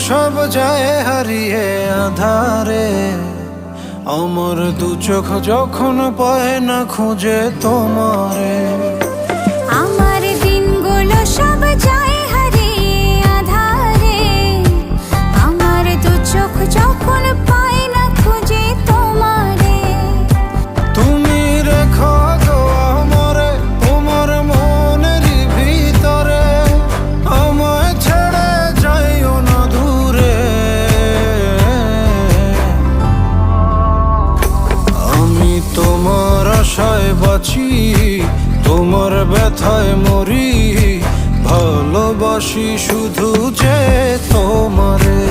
সব যায় হারিয়ে আধারে, আমার দু চোখ যখন পায় না খুঁজে তোমারে। আমার দিনগুলো সব যায় হারিয়ে আধারে, আমার দু চোখ যখন পায় না খুঁজে তোমারে। তুমি রেখো গো আমারে তোমার মনের ভিতরে, আমায় ছেড়ে যাইও না দূরে। আমি তোমার আশায় বাঁচি, তোমার ব্যথায় মরি, ভালোবাসি শুধু যে তোমারে।